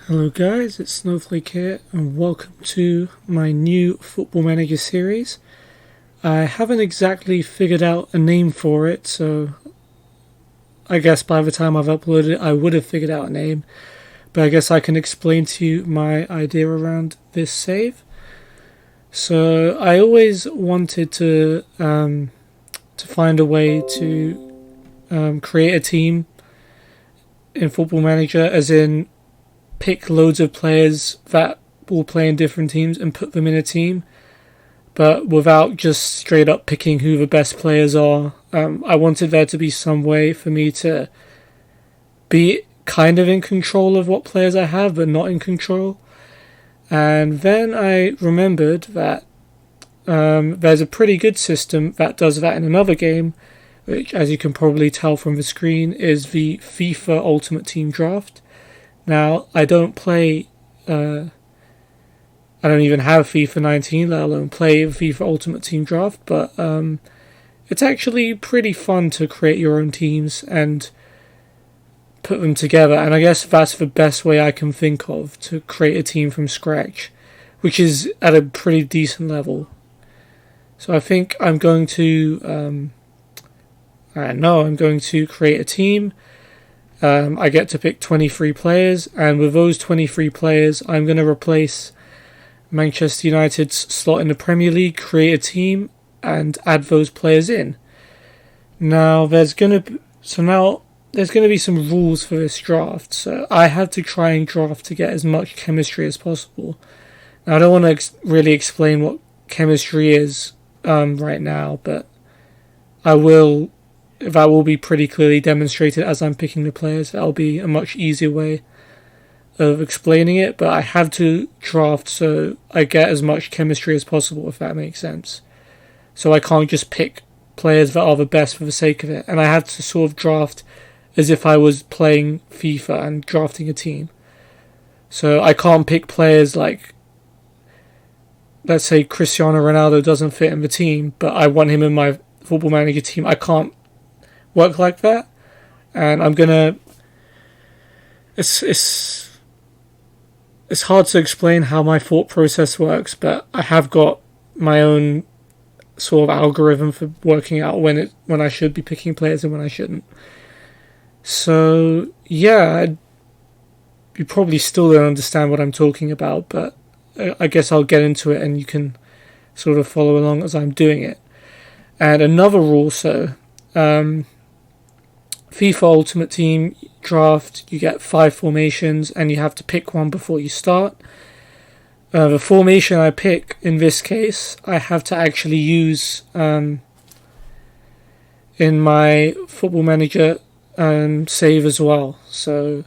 Hello guys, it's Snowflake here and welcome to my new Football Manager series. I haven't exactly figured out a name for it, so I guess by the time I've uploaded it I would have figured out a name, but I guess I can explain to you my idea around this save. So I always wanted to find a way to create a team in Football Manager, as in pick loads of players that will play in different teams and put them in a team, but without just straight up picking who the best players are. I wanted there to be some way for me to be kind of in control of what players I have, but not in control. And then I remembered that there's a pretty good system that does that in another game, which, as you can probably tell from the screen, is the FIFA Ultimate Team Draft. Now, I don't play, I don't even have FIFA 19, let alone play FIFA Ultimate Team Draft, but it's actually pretty fun to create your own teams and put them together, and I guess that's the best way I can think of to create a team from scratch, which is at a pretty decent level. So I think I'm going to, I'm going to create a team. I get to pick 23 players, and with those 23 players, I'm going to replace Manchester United's slot in the Premier League, create a team, and add those players in. Now, there's going to be some rules for this draft, so I have to try and draft to get as much chemistry as possible. Now, I don't want to really explain what chemistry is right now, but that will be pretty clearly demonstrated as I'm picking the players. That'll be a much easier way of explaining it, but I have to draft so I get as much chemistry as possible, if that makes sense. So I can't just pick players that are the best for the sake of it, and I have to sort of draft as if I was playing FIFA and drafting a team. So I can't pick players like, let's say Cristiano Ronaldo doesn't fit in the team, but I want him in my Football Manager team. I can't work like that, and I'm gonna. It's hard to explain how my thought process works, but I have got my own sort of algorithm for working out when I should be picking players and when I shouldn't. So yeah, you probably still don't understand what I'm talking about, but I guess I'll get into it and you can sort of follow along as I'm doing it. And another rule, so FIFA Ultimate Team Draft, you get 5 formations and you have to pick one before you start. The formation I pick, in this case, I have to actually use in my Football Manager save as well. So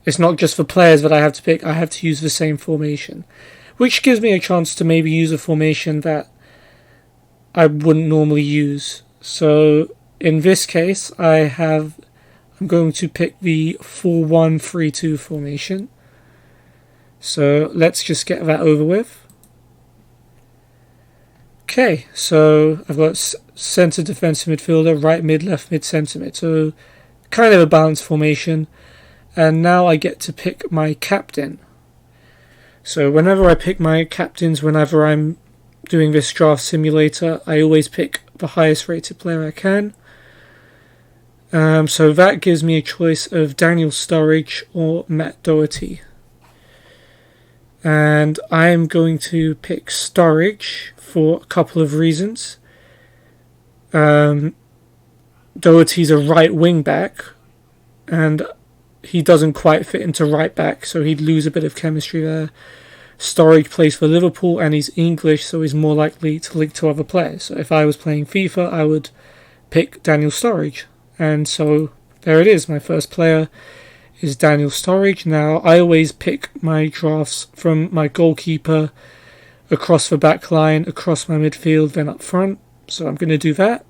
it's not just for players that I have to pick, I have to use the same formation, which gives me a chance to maybe use a formation that I wouldn't normally use. So in this case, I'm going to pick the 4-1-3-2 formation. So let's just get that over with. Okay, so I've got centre defensive midfielder, right mid, left mid, centre mid. So kind of a balanced formation. And now I get to pick my captain. So whenever I pick my captains, whenever I'm doing this draft simulator, I always pick the highest rated player I can. So that gives me a choice of Daniel Sturridge or Matt Doherty. And I am going to pick Sturridge for a couple of reasons. Doherty's a right wing back, and he doesn't quite fit into right back, so he'd lose a bit of chemistry there. Sturridge plays for Liverpool and he's English, so he's more likely to link to other players. So if I was playing FIFA, I would pick Daniel Sturridge. And so there it is, my first player is Daniel Sturridge. Now, I always pick my drafts from my goalkeeper, across the back line, across my midfield, then up front. So I'm going to do that.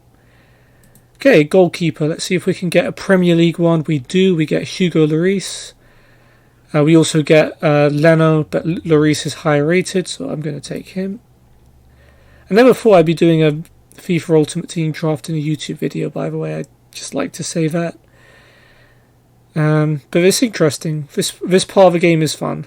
Okay, goalkeeper. Let's see if we can get a Premier League one. We do. We get Hugo Lloris. We also get Leno, but Lloris is higher rated, so I'm going to take him. I never thought I'd be doing a FIFA Ultimate Team draft in a YouTube video, by the way. I'd just like to say that. But it's interesting. This part of the game is fun.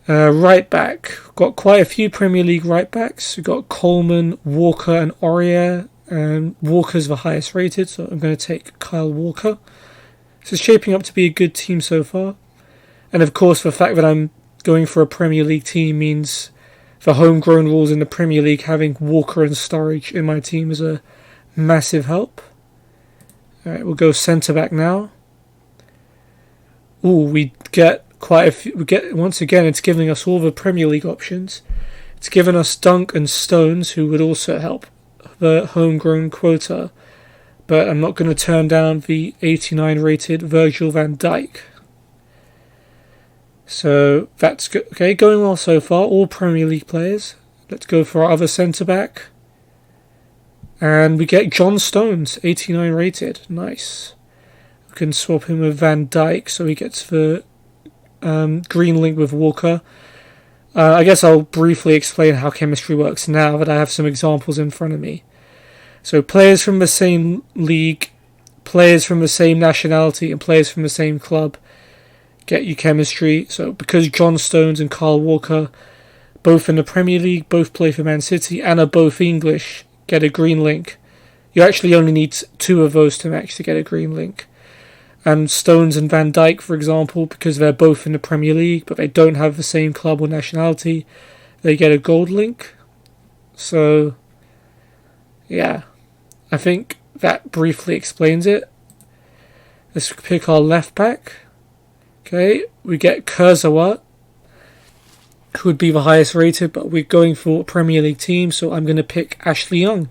Right back. Got quite a few Premier League right backs. We've got Coleman, Walker and Aurier. And Walker's the highest rated, so I'm going to take Kyle Walker. So it's shaping up to be a good team so far. And of course, the fact that I'm going for a Premier League team means the homegrown rules in the Premier League, having Walker and Sturridge in my team is a massive help. Alright, we'll go centre-back now. Ooh, we get quite a few. Once again, it's giving us all the Premier League options. It's given us Dunk and Stones, who would also help the homegrown quota. But I'm not going to turn down the 89 rated Virgil van Dijk. So that's good. Okay, going well so far. All Premier League players. Let's go for our other centre-back. And we get John Stones, 89 rated. Nice. We can swap him with Van Dijk, so he gets the green link with Walker. I guess I'll briefly explain how chemistry works now that I have some examples in front of me. So players from the same league, players from the same nationality, and players from the same club get you chemistry. So because John Stones and Kyle Walker, both in the Premier League, both play for Man City, and are both English, get a green link. You actually only need 2 of those to match to get a green link. And Stones and Van Dijk, for example, because they're both in the Premier League, but they don't have the same club or nationality, they get a gold link. So, yeah, I think that briefly explains it. Let's pick our left back. Okay, we get Kurzawa, who would be the highest rated, but we're going for a Premier League team, so I'm going to pick Ashley Young.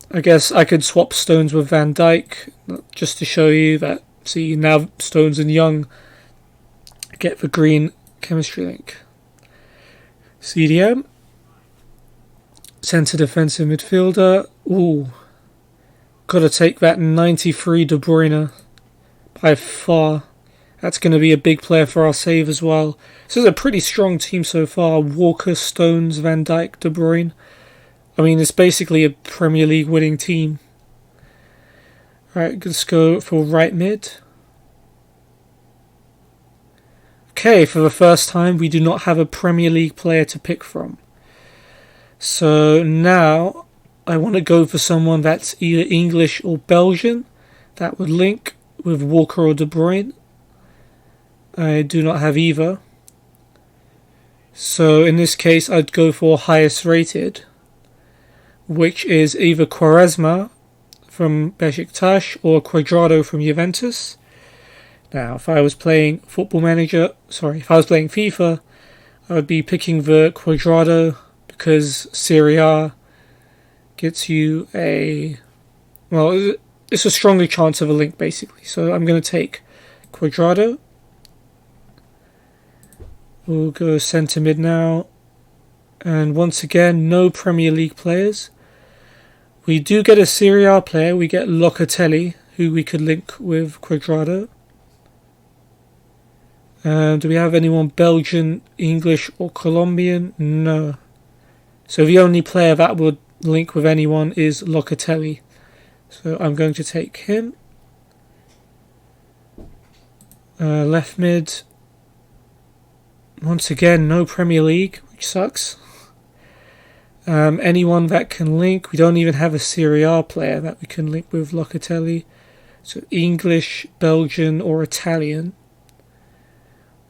I guess I could swap Stones with Van Dijk, just to show you that, see, now Stones and Young get the green chemistry link. CDM. Centre defensive midfielder. Ooh. Gotta take that 93 De Bruyne by far. That's going to be a big player for our save as well. This is a pretty strong team so far. Walker, Stones, Van Dijk, De Bruyne. I mean, it's basically a Premier League winning team. Right, let's go for right mid. Okay, for the first time, we do not have a Premier League player to pick from. So now I want to go for someone that's either English or Belgian. That would link with Walker or De Bruyne. I do not have either. So in this case, I'd go for highest rated, which is either Quaresma from Besiktas or Cuadrado from Juventus. Now, if I was playing if I was playing FIFA, I would be picking the Cuadrado because Serie A gets you it's a stronger chance of a link basically. So I'm going to take Cuadrado. We'll go centre mid now. And once again, no Premier League players. We do get a Serie A player. We get Locatelli, who we could link with Cuadrado. Do we have anyone Belgian, English or Colombian? No. So the only player that would link with anyone is Locatelli. So I'm going to take him. Left mid. Once again, no Premier League, which sucks. Anyone that can link. We don't even have a Serie A player that we can link with Locatelli. So English, Belgian or Italian.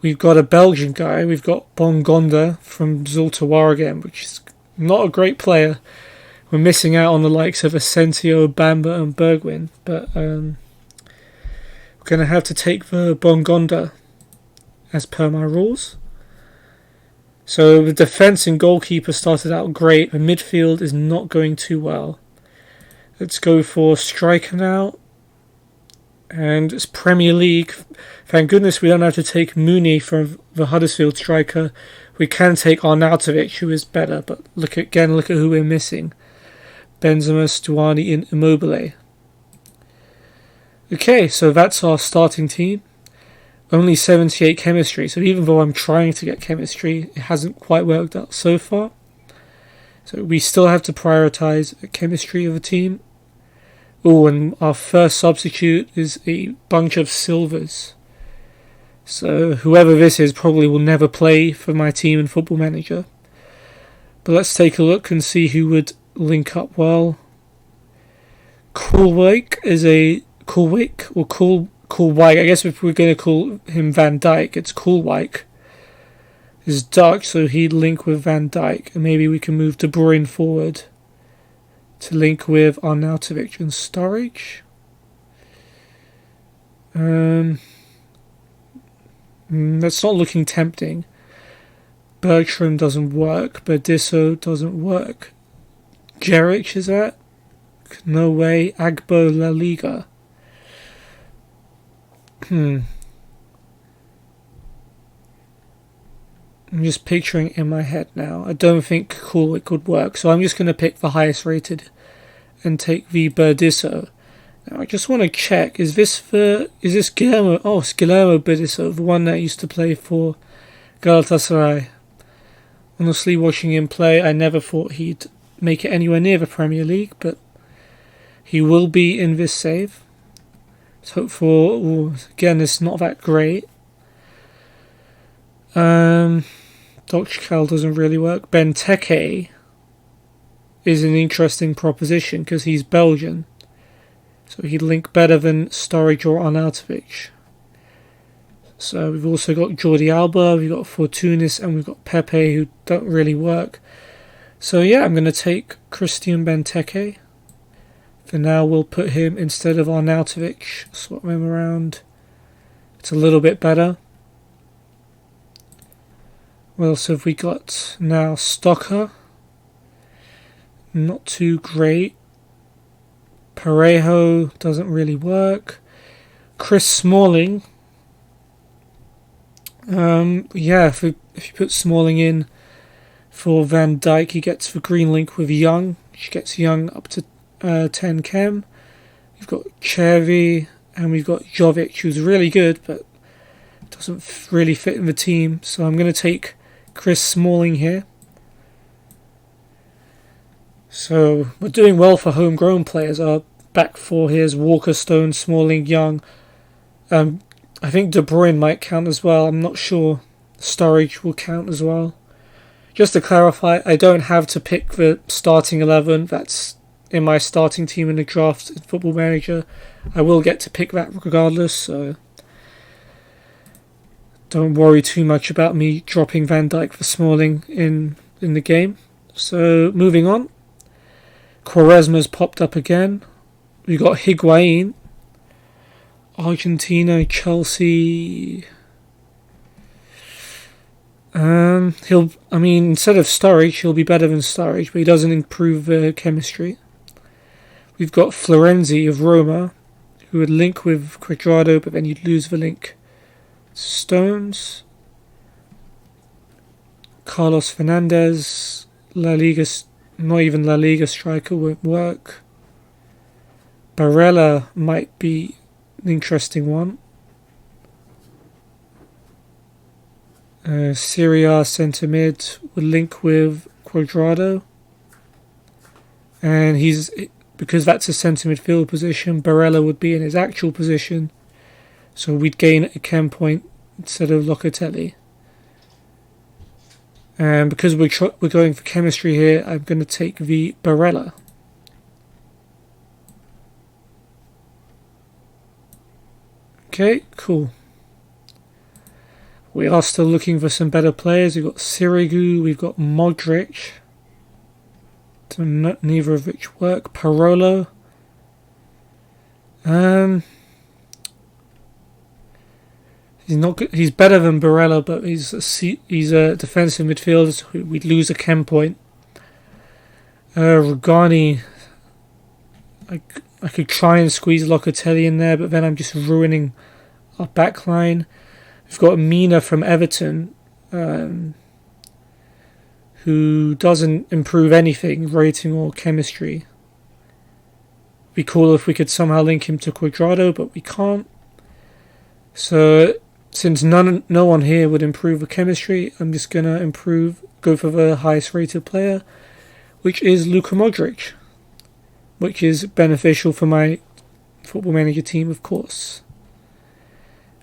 We've got a Belgian guy. We've got Bongonda from Zulte Waregem, which is not a great player. We're missing out on the likes of Asensio, Bamba and Bergwijn. But we're going to have to take the Bongonda as per my rules. So the defence and goalkeeper started out great. The midfield is not going too well. Let's go for striker now. And it's Premier League. Thank goodness we don't have to take Mooney from the Huddersfield striker. We can take Arnautovic, who is better. But look at who we're missing. Benzema, Stuani and Immobile. Okay, so that's our starting team. Only 78 chemistry, so even though I'm trying to get chemistry, it hasn't quite worked out so far. So we still have to prioritise the chemistry of the team. Oh, and our first substitute is a bunch of silvers. So whoever this is probably will never play for my team in Football Manager. But let's take a look and see who would link up well. Coolwake is a Coolwake or Coolwike. I guess if we're going to call him Van Dijk, it's Coolwike. Is Dutch, so he'd link with Van Dijk, and maybe we can move De Bruyne forward to link with Arnautovic and Sturridge. That's not looking tempting. Bergstrom doesn't work. Berdisso doesn't work. Jeric is that? No way. Agbo La Liga. I'm just picturing it in my head now. I don't think Coolwick would work, so I'm just going to pick the highest rated and take the Berdisso. Now I just want to check, is this Guillermo? Oh, it's Guillermo Berdisso, the one that used to play for Galatasaray. Honestly, watching him play, I never thought he'd make it anywhere near the Premier League, but he will be in this save. Let's hope for, again, it's not that great. Dokchkal doesn't really work. Benteke is an interesting proposition because he's Belgian. So he'd link better than Sturridge or Arnautovic. So we've also got Jordi Alba, we've got Fortounis, and we've got Pepe, who don't really work. So yeah, I'm going to take Christian Benteke. For now, we'll put him instead of Arnautovic. Swap him around. It's a little bit better. What else have we got now? Stocker. Not too great. Parejo doesn't really work. Chris Smalling. If you put Smalling in for Van Dijk, he gets the green link with Young. She gets Young up to 10 chem. We've got Cherry and we've got Jovic, who's really good, but doesn't really fit in the team. So I'm going to take Chris Smalling here. So we're doing well for homegrown players. Our back four here is Walker, Stone, Smalling, Young. I think De Bruyne might count as well. I'm not sure. Sturridge will count as well. Just to clarify, I don't have to pick the starting 11. That's in my starting team in the draft in Football Manager. I will get to pick that regardless, so don't worry too much about me dropping Van Dijk for Smalling in the game. So moving on. Quaresma's popped up again. We've got Higuain. Argentina, Chelsea. Instead of Sturridge, he'll be better than Sturridge, but he doesn't improve chemistry. We've got Florenzi of Roma, who would link with Cuadrado, but then you'd lose the link. Stones. Carlos Fernandez. La Liga, not even La Liga striker, won't work. Barella might be an interesting one. Syria centre mid would link with Cuadrado, and because that's a centre midfield position, Barella would be in his actual position, so we'd gain a chem point instead of Locatelli. And because we're going for chemistry here, I'm going to take the Barella. Okay, cool. We are still looking for some better players. We've got Sirigu, we've got Modric. Neither of which work. Parolo. He's not good. He's better than Barella, but he's a defensive midfielder, so we'd lose a chem point. Rugani. I could try and squeeze Locatelli in there, but then I'm just ruining our back line. We've got Mina from Everton, who doesn't improve anything, rating or chemistry. It'd be cool if we could somehow link him to Cuadrado, but we can't. So, since no one here would improve the chemistry, I'm just going to go for the highest rated player, which is Luka Modric. which is beneficial for my Football Manager team, of course.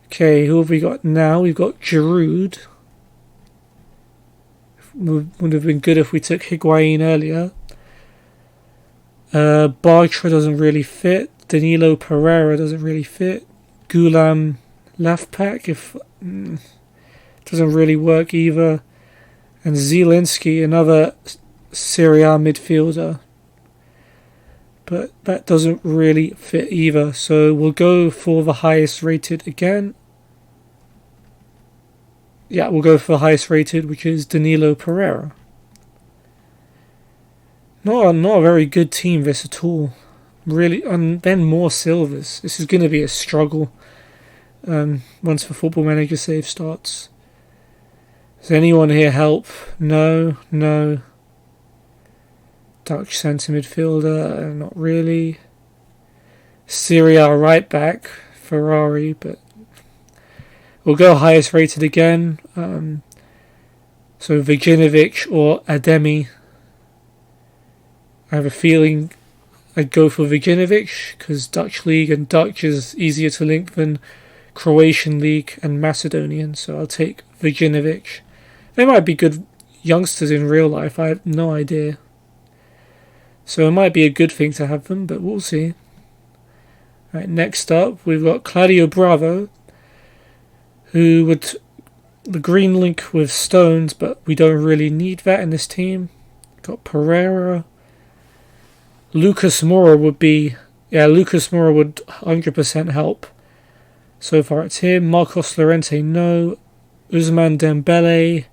Okay, who have we got now? We've got Giroud. Would have been good if we took Higuain earlier. Bartra doesn't really fit. Danilo Pereira doesn't really fit. Gulam left-back doesn't really work either. And Zielinski, another Serie A midfielder. But that doesn't really fit either. So we'll go for the highest rated again. Yeah, we'll go for the highest rated, which is Danilo Pereira. Not a very good team, this at all. Really, and then more silvers. This is going to be a struggle once the Football Manager save starts. Does anyone here help? No. Dutch centre midfielder, not really. Serie A right back, Ferrari, but we'll go highest rated again. So Vujinovic or Ademi. I have a feeling I'd go for Vujinovic because Dutch League and Dutch is easier to link than Croatian League and Macedonian, so I'll take Vujinovic. They might be good youngsters in real life, I have no idea. So it might be a good thing to have them, but we'll see. Right, next up, we've got Claudio Bravo, who would the green link with Stones, but we don't really need that in this team. Got Pereira. Lucas Moura would 100% help. So far it's him. Marcos Llorente, no. Ousmane Dembele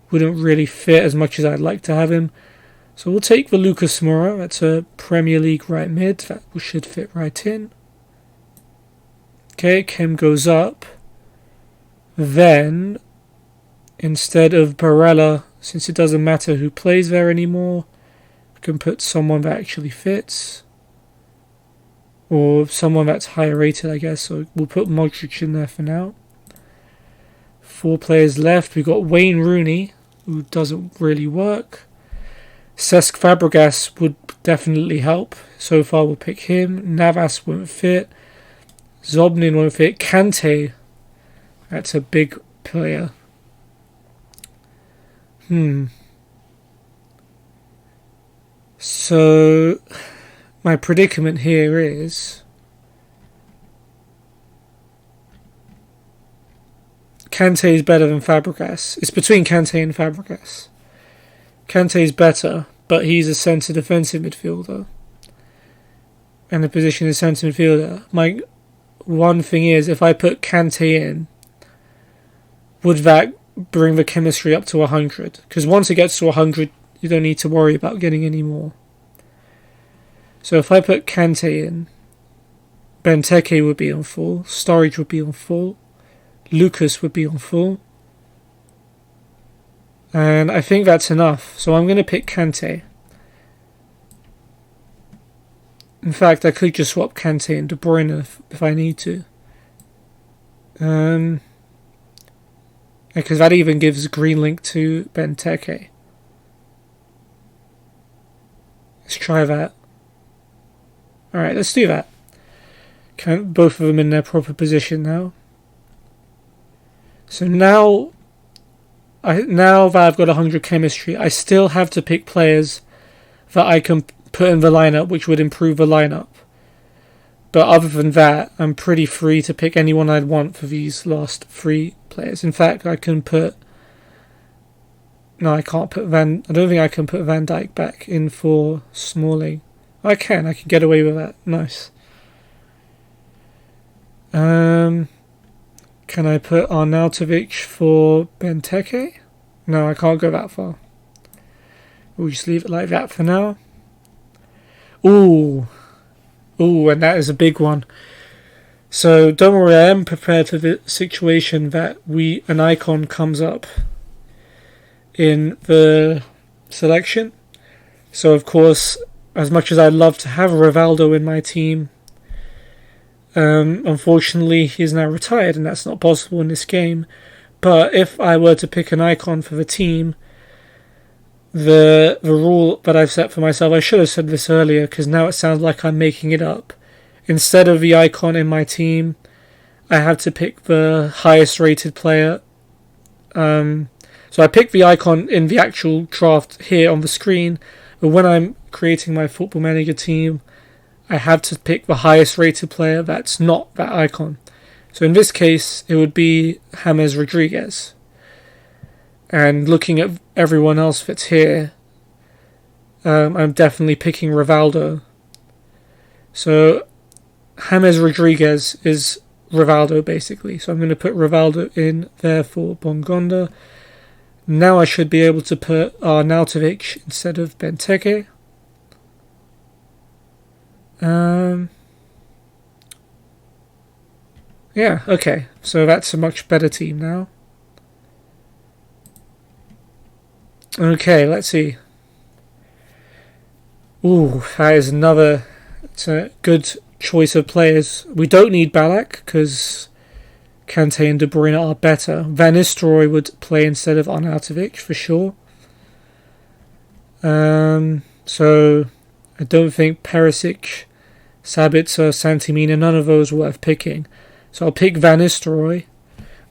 wouldn't really fit as much as I'd like to have him. So we'll take the Lucas Moura. That's a Premier League right mid. That should fit right in. Okay, Kem goes up. Then, instead of Barella, since it doesn't matter who plays there anymore, we can put someone that actually fits. Or someone that's higher rated, I guess. So we'll put Modric in there for now. 4 players left. We've got Wayne Rooney, who doesn't really work. Cesc Fabregas would definitely help. So far we'll pick him. Navas won't fit. Zobnin won't fit. Kante, that's a big player. So my predicament here is Kante is better than Fabregas. It's between Kante and Fabregas. Kante is better, but he's a centre defensive midfielder. And the position is centre midfielder. My one thing is, if I put Kante in, would that bring the chemistry up to 100? Because once it gets to 100, you don't need to worry about getting any more. So if I put Kante in, Benteke would be on full, Sturridge would be on full, Lucas would be on full. And I think that's enough. So I'm going to pick Kante. In fact, I could just swap Kante and De Bruyne if I need to. Because that even gives green link to Benteke. Let's try that. Alright, let's do that. Both of them in their proper position now. So now that I've got 100 chemistry, I still have to pick players that I can put in the lineup, which would improve the lineup. But other than that, I'm pretty free to pick anyone I'd want for these last 3 players. In fact, I can put... No, I can't put I don't think I can put Van Dijk back in for Smalling. I can get away with that. Nice. Can I put Arnautovic for Benteke? No, I can't go that far. We'll just leave it like that for now. Ooh, and that is a big one. So don't worry, I am prepared for the situation that an icon comes up in the selection. So of course, as much as I'd love to have Rivaldo in my team, unfortunately he's now retired and that's not possible in this game. But if I were to pick an icon for the team, the rule that I've set for myself, I should have said this earlier because now it sounds like I'm making it up. Instead of the icon in my team, I have to pick the highest rated player. So I pick the icon in the actual draft here on the screen, but when I'm creating my Football Manager team, I have to pick the highest rated player that's not that icon. So in this case, it would be James Rodriguez. And looking at everyone else that's here, I'm definitely picking Rivaldo. So James Rodriguez is Rivaldo basically. So I'm going to put Rivaldo in there for Bongonda. Now I should be able to put Arnautovic instead of Benteke. Yeah, okay. So that's a much better team now. Okay, let's see. Ooh, that is another... It's a good choice of players. We don't need Ballack because Kante and De Bruyne are better. Van Nistelrooy would play instead of Arnautovic for sure. So I don't think Perisic, Sabitzer, Santimina, none of those are worth picking. So I'll pick Van Nistelrooy.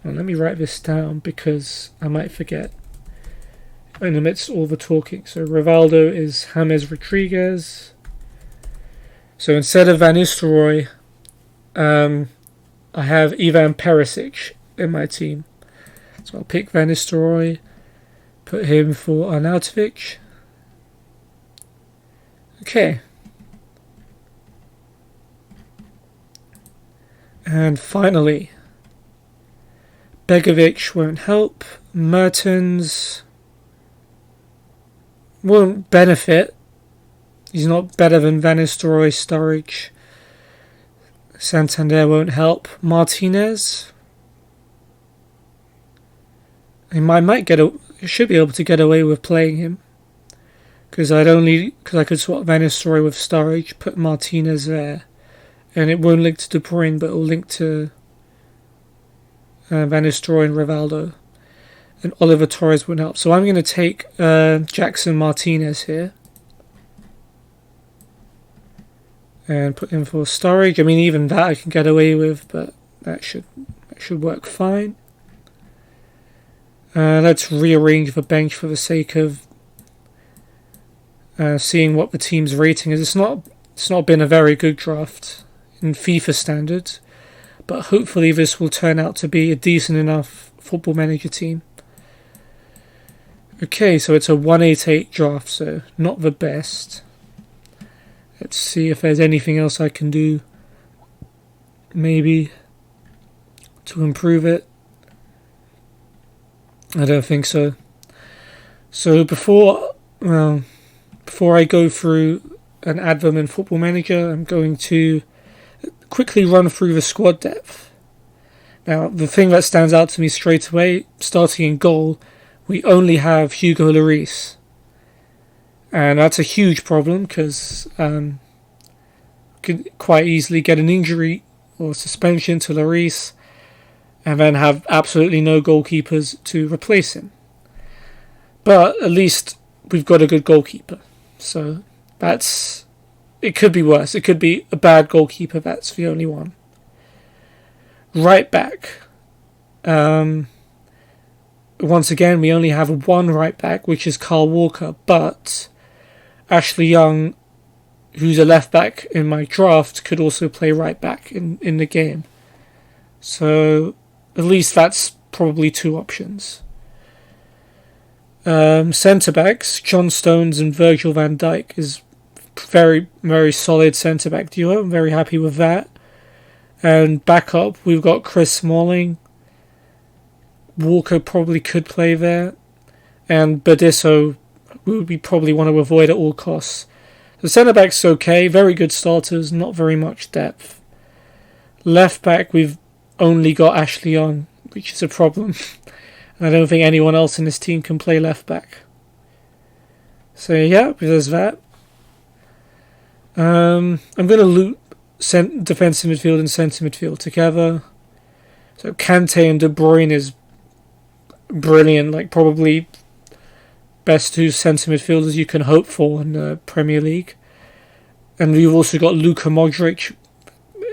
Well, let me write this down because I might forget in the midst of all the talking. So Rivaldo is James Rodriguez. So instead of Van Nistelrooy, I have Ivan Perisic in my team. So I'll pick Van Nistelrooy, put him for Arnautovic. Okay. And finally, Begovic won't help. Mertens won't benefit. He's not better than Van Nistelrooy, Sturridge. Santander won't help. Martinez, I should be able to get away with playing him because I could swap Van Nistelrooy with Sturridge, put Martinez there, and it won't link to De Bruyne, but it will link to Van Nistelrooy and Rivaldo, and Oliver Torres won't help. So I'm going to take Jackson Martinez here and put him for Sturridge. I mean, even that I can get away with, but that should work fine. Let's rearrange the bench for the sake of seeing what the team's rating is. It's not been a very good draft in FIFA standards, but hopefully this will turn out to be a decent enough Football Manager team. Okay, so it's a 188 draft, so not the best. Let's see if there's anything else I can do, maybe, to improve it. I don't think so. So before I go through an advert in Football Manager, I'm going to quickly run through the squad depth. Now, the thing that stands out to me straight away, starting in goal, we only have Hugo Lloris. And that's a huge problem because could quite easily get an injury or suspension to Lloris and then have absolutely no goalkeepers to replace him. But at least we've got a good goalkeeper. So it could be worse. It could be a bad goalkeeper, that's the only one. Right back. Once again, we only have one right back, which is Carl Walker, but Ashley Young, who's a left back in my draft, could also play right back in the game. So at least that's probably two options. Centre backs, John Stones and Virgil van Dijk is very, very solid centre back duo. I'm very happy with that. And backup, we've got Chris Smalling. Walker probably could play there. And Badisso, we probably want to avoid at all costs. The centre back's okay, very good starters, not very much depth. Left back, we've only got Ashley Young, which is a problem. And I don't think anyone else in this team can play left back. So yeah, there's that. I'm going to loop defensive midfield and centre midfield together. So Kante and De Bruyne is brilliant, like probably best two centre midfielders you can hope for in the Premier League. And we've also got Luka Modric.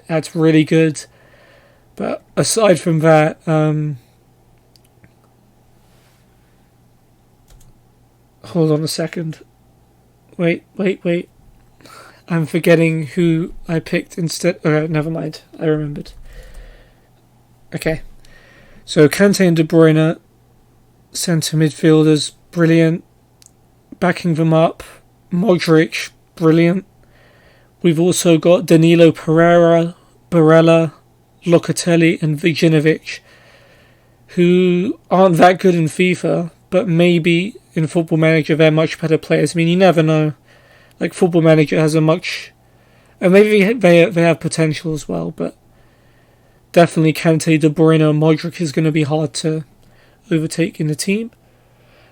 That's really good. But aside from that, hold on a second. Wait. I'm forgetting who I picked instead. Never mind. I remembered. Okay. So Kante and De Bruyne, centre midfielders, brilliant. Backing them up, Modric, brilliant. We've also got Danilo Pereira, Barella, Locatelli and Vujinovic, who aren't that good in FIFA, but maybe in Football Manager they're much better players. I mean, you never know. Like, Football Manager has a much... And maybe they have potential as well, but definitely Kante, De Bruyne and Modric is going to be hard to overtake in the team.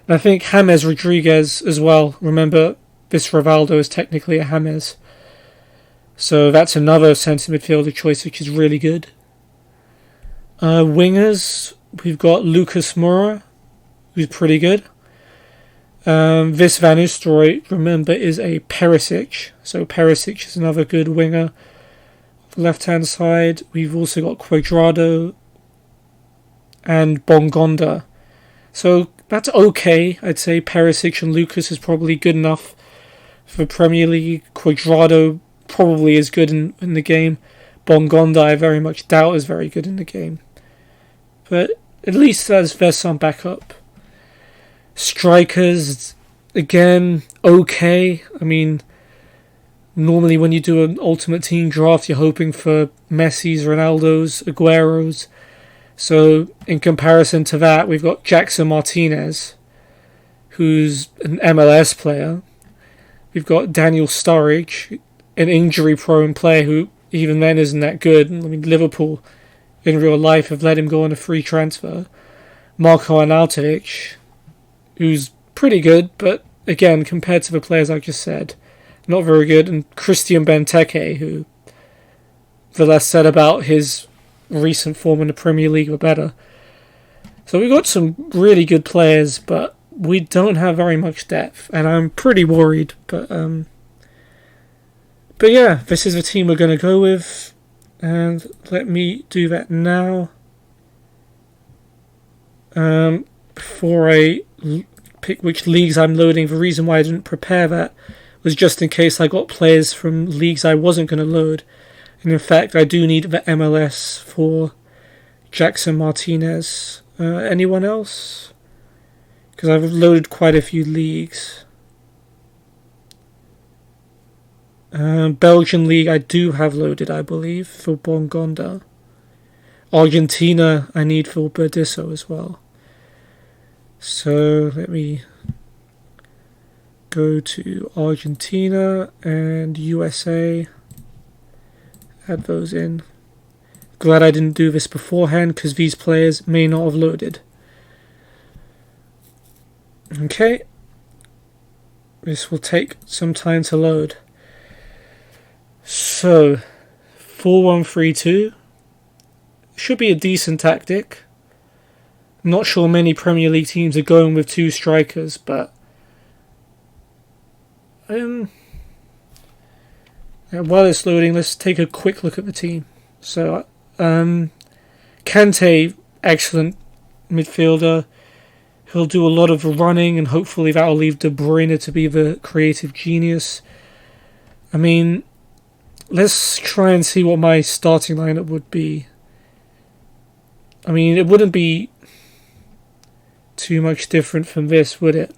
And I think James Rodriguez as well. Remember, this Rivaldo is technically a James. So that's another centre midfielder choice which is really good. Wingers, we've got Lucas Moura, who's pretty good. This Van Nistelrooy, remember, is a Perisic. So Perisic is another good winger. Left-hand side, we've also got Cuadrado and Bongonda. So that's okay. I'd say Perisic and Lucas is probably good enough for Premier League. Cuadrado probably is good in the game. Bongonda, I very much doubt is very good in the game. But at least there's some backup. Strikers, again, okay. I mean, normally when you do an Ultimate Team draft, you're hoping for Messi's, Ronaldo's, Aguero's. So in comparison to that, we've got Jackson Martinez, who's an MLS player. We've got Daniel Sturridge, an injury-prone player who even then isn't that good. I mean, Liverpool in real life have let him go on a free transfer. Marko Arnautovic, who's pretty good, but again, compared to the players I just said, not very good. And Christian Benteke, who the less said about his recent form in the Premier League, the better. So we've got some really good players, but we don't have very much depth, and I'm pretty worried. But yeah, this is the team we're going to go with, and let me do that now. Before I pick which leagues I'm loading, the reason why I didn't prepare that was just in case I got players from leagues I wasn't going to load. And in fact, I do need the MLS for Jackson Martinez. Anyone else? Because I've loaded quite a few leagues. Belgian league I do have loaded, I believe, for Bongonda. Argentina I need for Burdisso as well. So let me go to Argentina and USA. Add those in. Glad I didn't do this beforehand because these players may not have loaded. Okay. This will take some time to load. So, 4-1-3-2 should be a decent tactic. I'm not sure many Premier League teams are going with two strikers, but while it's loading, let's take a quick look at the team. So, Kante, excellent midfielder. He'll do a lot of running, and hopefully that'll leave De Bruyne to be the creative genius. I mean, let's try and see what my starting lineup would be. I mean, it wouldn't be too much different from this, would it?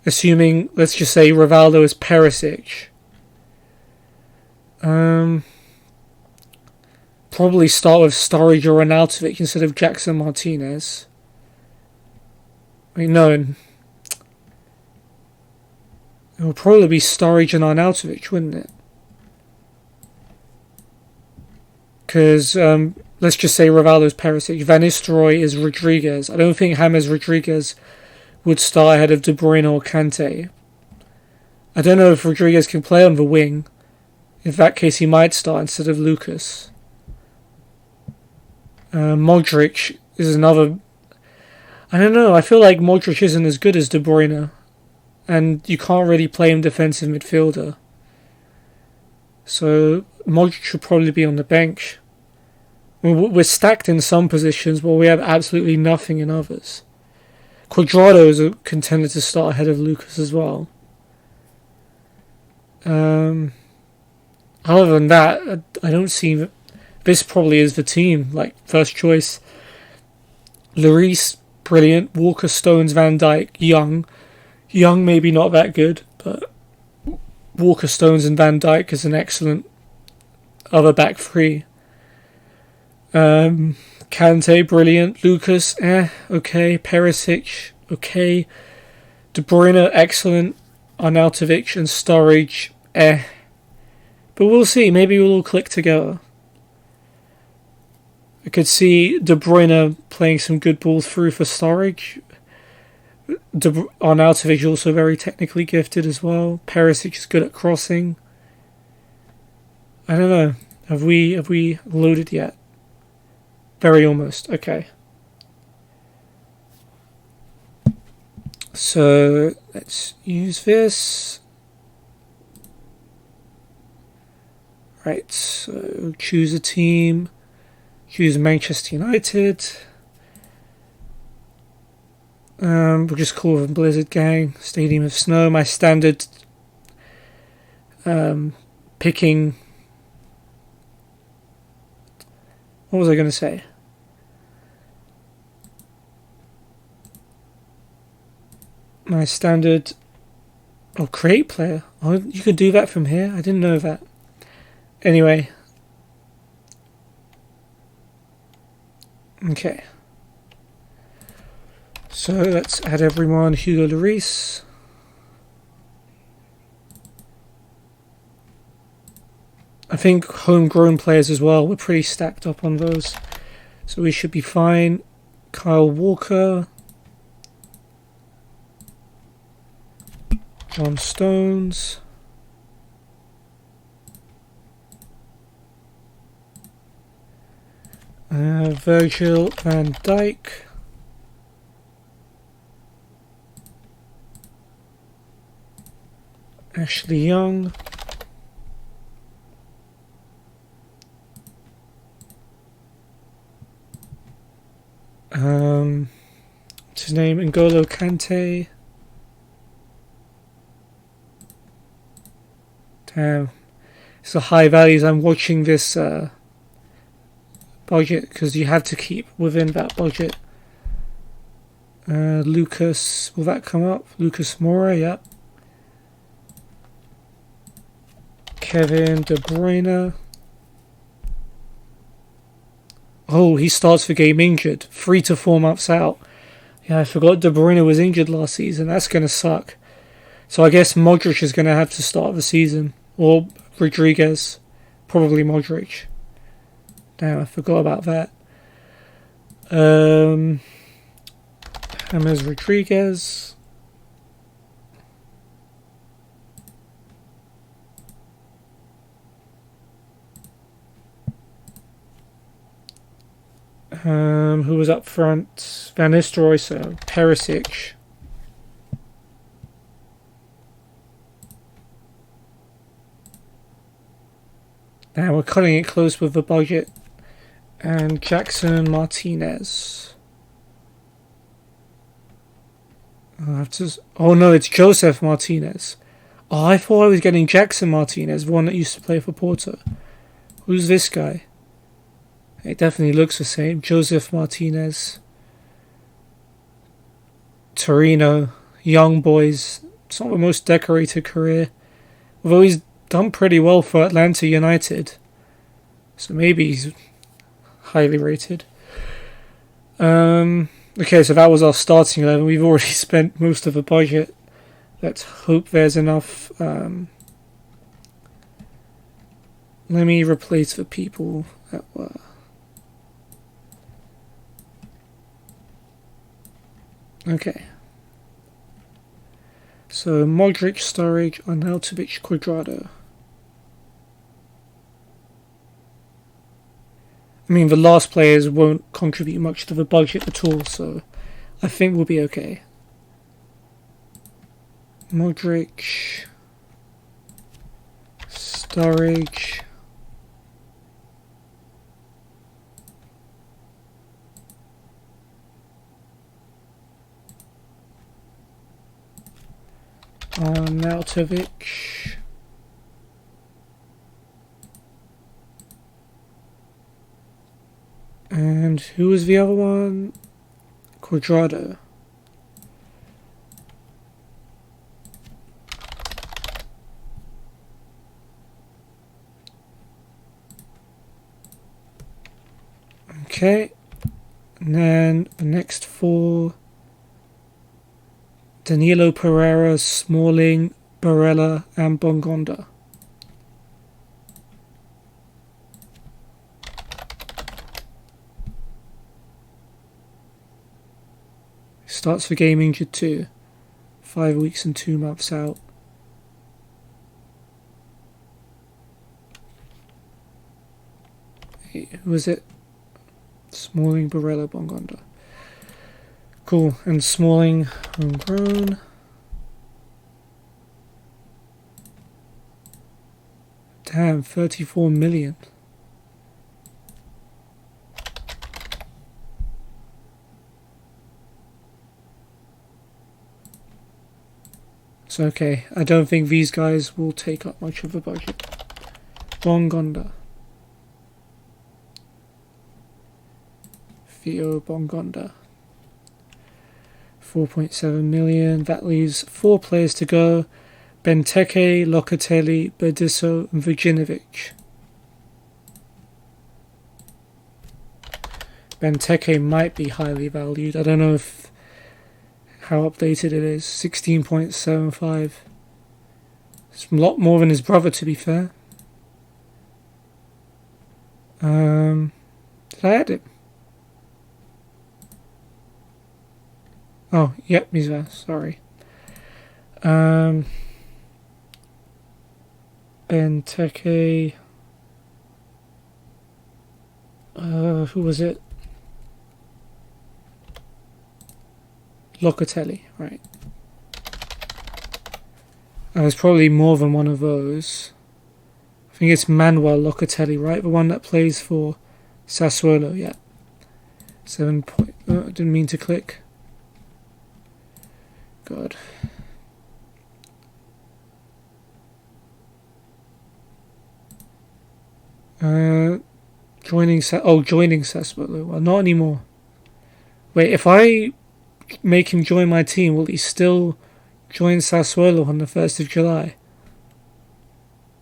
Assuming, let's just say, Rivaldo is Perisic. Probably start with Sturridge or Arnautovic instead of Jackson Martinez. I mean, no. It would probably be Sturridge and Arnautovic, wouldn't it? Because, let's just say Rivaldo's Perisic. Van Nistelrooy is Rodriguez. I don't think James Rodriguez would start ahead of De Bruyne or Kante. I don't know if Rodriguez can play on the wing. In that case, he might start instead of Lucas. Modric is another... I don't know. I feel like Modric isn't as good as De Bruyne, and you can't really play him defensive midfielder. So Modric should probably be on the bench. We're stacked in some positions, but we have absolutely nothing in others. Cuadrado is a contender to start ahead of Lucas as well. Other than that, I don't see. This probably is the team. Like, first choice. Lloris, brilliant. Walker, Stones, Van Dijk, Young. Young maybe not that good, but Walker, Stones and Van Dijk is an excellent other back three. Kante, brilliant. Lucas, okay. Perisic, okay. De Bruyne, excellent. Arnautovic and Sturridge, But we'll see. Maybe we'll all click together. I could see De Bruyne playing some good balls through for Sturridge. Arnautovic also very technically gifted as well. Perisic is good at crossing. I don't know. Have we loaded yet? Very almost. Okay. So let's use this. Right, so choose a team. Choose Manchester United. We'll just call them Blizzard Gang. Stadium of Snow. My standard picking. What was I going to say? My standard. Oh, create player. Oh, you could do that from here. I didn't know that. Anyway. Okay. So let's add everyone. Hugo Lloris. I think homegrown players as well. We're pretty stacked up on those. So we should be fine. Kyle Walker. John Stones. Virgil van Dijk. Ashley Young. What's his name? N'Golo Kante. Damn. It's the high values. I'm watching this budget because you have to keep within that budget. Lucas, will that come up? Lucas Moura, yep. Kevin De Bruyne. Oh, he starts the game injured. 3 to 4 months out. Yeah, I forgot De Bruyne was injured last season. That's going to suck. So I guess Modric is going to have to start the season. Or Rodriguez. Probably Modric. Damn, I forgot about that. James Rodriguez. Who was up front? Van Nistelrooy, so Perisic. Now we're cutting it close with the budget. And Jackson Martinez. Oh no, it's Joseph Martinez. Oh, I thought I was getting Jackson Martinez, one that used to play for Porto. Who's this guy? It definitely looks the same. Joseph Martinez. Torino. Young boys. It's not the most decorated career. Although he's done pretty well for Atlanta United. So maybe he's highly rated. Okay, so that was our starting 11. We've already spent most of the budget. Let's hope there's enough. Let me replace the people that were. Okay. So Modric, Sturridge, Arnautovic, Cuadrado. I mean, the last players won't contribute much to the budget at all, so I think we'll be okay. Modric, Sturridge, Arnautovic, and who was the other one? Quadrado. Okay, and then the next four: Danilo Pereira, Smalling, Barella, and Bongonda. Starts the game injured too. 5 weeks and 2 months out. Who was it? Smalling, Barella, Bongonda. Cool. And Smalling, homegrown. Damn, 34 million. It's okay. I don't think these guys will take up much of a budget. Bongonda. Theo Bongonda. 4.7 million. That leaves 4 players to go. Benteke, Locatelli, Berdisso, and Vujinovic. Benteke might be highly valued. I don't know how updated it is. 16.75. It's a lot more than his brother, to be fair. Did I add it? Oh, yep, he's there. Sorry. Benteke. Who was it? Locatelli, right. There's probably more than one of those. I think it's Manuel Locatelli, right? The one that plays for Sassuolo, yeah. 7 point... Oh, I didn't mean to click. God. Joining Sassuolo. Well, not anymore. Wait, if I make him join my team, will he still join Sassuolo on the 1st of July?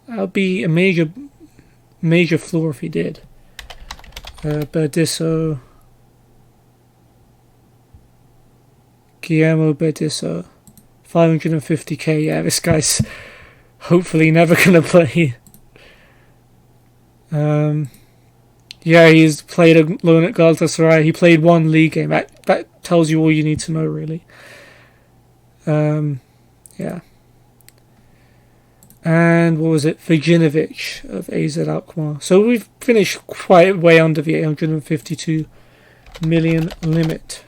That would be a major flaw if he did. Berdisso. Guillermo Berdisso. 550k. Yeah, this guy's hopefully never going to play. Yeah, he's played a loan at Galatasaray. He played 1 league game. That tells you all you need to know, really. Yeah. And what was it? Vujinovic of AZ Alkmaar. So we've finished quite way under the 852 million limit.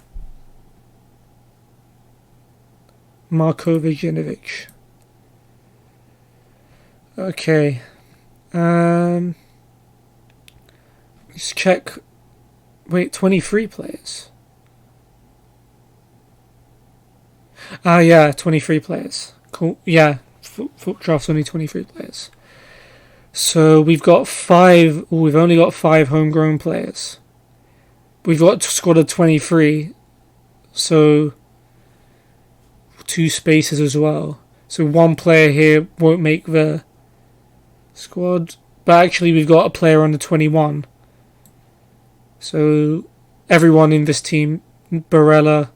Marko Vujinovic. Okay. Let's check. Wait, 23 players. Yeah, 23 players. Cool. Yeah, FUT draft's only 23 players. So we've got 5. We've only got 5 homegrown players. We've got a squad of 23. So 2 spaces as well. So 1 player here won't make the squad. But actually we've got a player under 21. So everyone in this team, Barella,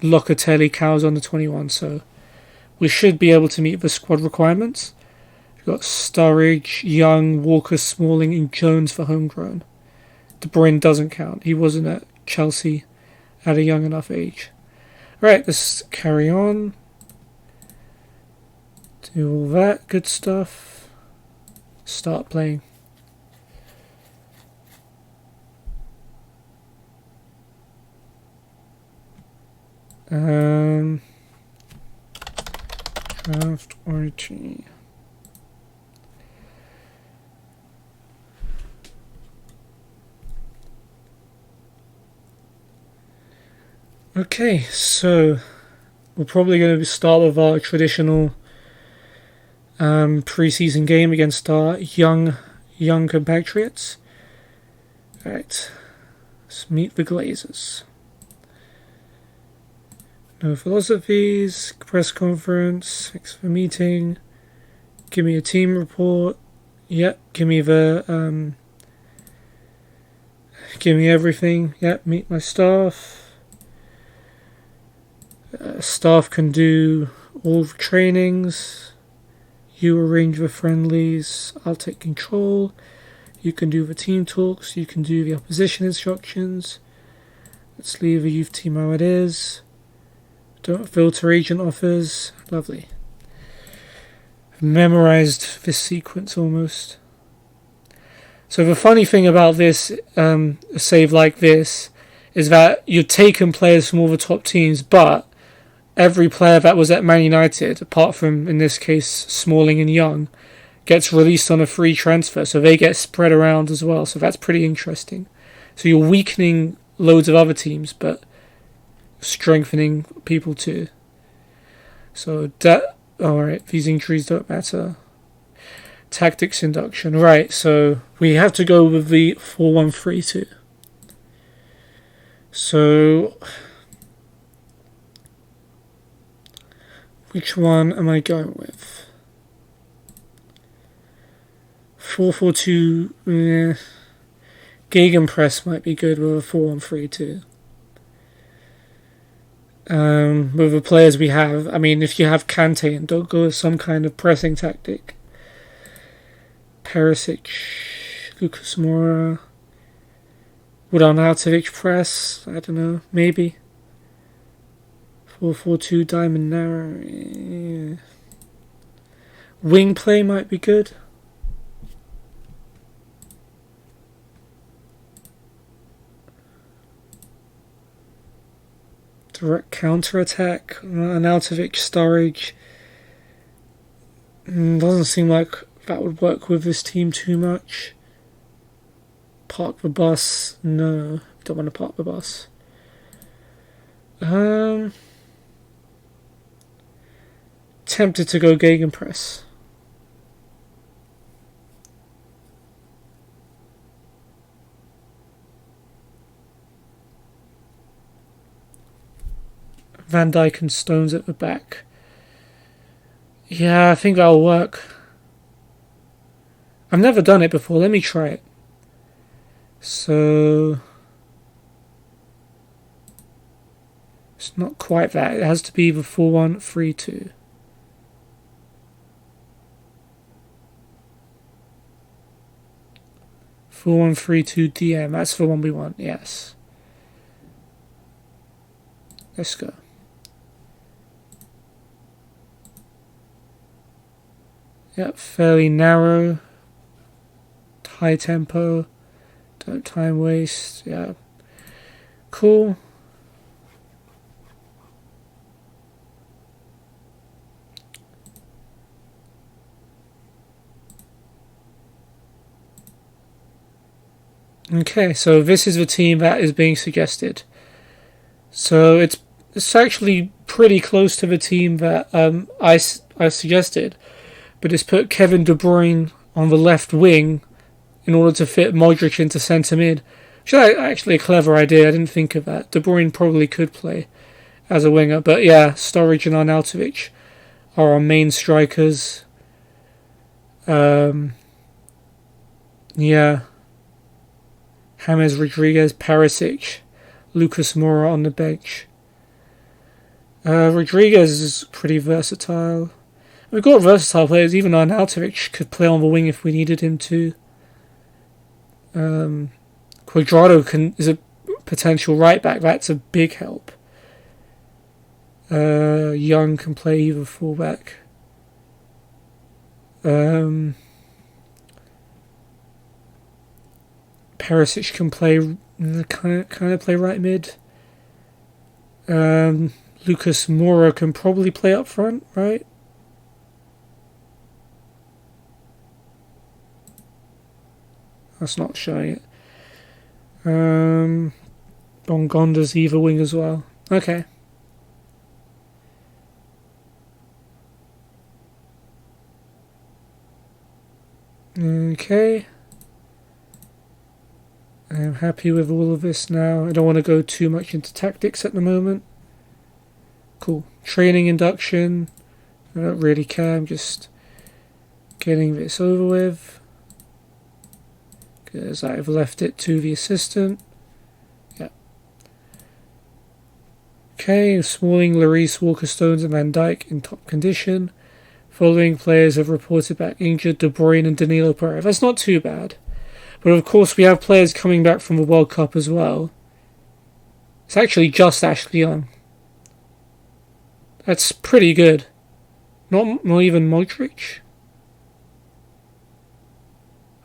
Locatelli, Cow's under 21. So we should be able to meet the squad requirements. We've got Sturridge, Young, Walker, Smalling, and Jones for homegrown. De Bruyne doesn't count. He wasn't at Chelsea at a young enough age. Right, let's carry on. Do all that good stuff. Start playing. Draft origin. Okay, so we're probably going to start with our traditional pre-season game against our young compatriots. Alright, let's meet the Glazers. No philosophies, press conference, thanks for meeting, give me a team report, yep, give me everything, yep, meet my staff. Staff can do all the trainings, you arrange the friendlies, I'll take control, you can do the team talks, you can do the opposition instructions, let's leave the youth team how it is. Don't filter agent offers. Lovely. I've memorized this sequence almost. So the funny thing about this save like this is that you're taking players from all the top teams, but every player that was at Man United, apart from in this case Smalling and Young, gets released on a free transfer, so they get spread around as well. So that's pretty interesting. So you're weakening loads of other teams, but strengthening people too. So alright, these injuries don't matter. Tactics induction. Right, so we have to go with the 4-1-3-2. So which one am I going with? 4-4-2. Gegenpress might be good with a 4-1-3-2. With the players we have, I mean, if you have Kante and don't go with some kind of pressing tactic. Perisic, Lucas Moura, would Arnautovic press? I don't know, maybe. 4-4-2 diamond narrow. Yeah. Wing play might be good. Direct counter-attack, Arnautovic, Sturridge. Doesn't seem like that would work with this team too much. Park the bus. No, don't want to park the bus. Tempted to go gegenpress. Van Dijk and Stones at the back. Yeah, I think that'll work. I've never done it before. Let me try it. So it's not quite that. It has to be the 4-1-3-2. DM. That's the one we want. Yes. Let's go. Yep, fairly narrow, high tempo, don't time waste, yeah, cool. Okay, so this is the team that is being suggested. So it's actually pretty close to the team that I suggested. But it's put Kevin De Bruyne on the left wing in order to fit Modric into centre mid. Which is actually a clever idea. I didn't think of that. De Bruyne probably could play as a winger. But yeah, Sturridge and Arnautovic are our main strikers. Yeah. James Rodriguez, Perisic, Lucas Moura on the bench. Rodriguez is pretty versatile. We've got versatile players. Even Arnautovic could play on the wing if we needed him to. Cuadrado is a potential right back. That's a big help. Young can play either fullback. Perisic can play kind of play right mid. Lucas Moura can probably play up front, right? That's not showing it. Bongonda's either wing as well. Okay. Okay. I'm happy with all of this now. I don't want to go too much into tactics at the moment. Cool. Training induction. I don't really care. I'm just getting this over with, because I've left it to the assistant. Yeah. Okay. Smalling, Lloris, Walker, Stones and Van Dijk in top condition. Following players have reported back injured: De Bruyne and Danilo Pereira. That's not too bad. But of course we have players coming back from the World Cup as well. It's actually just Ashley Young. That's pretty good. Not even Modric?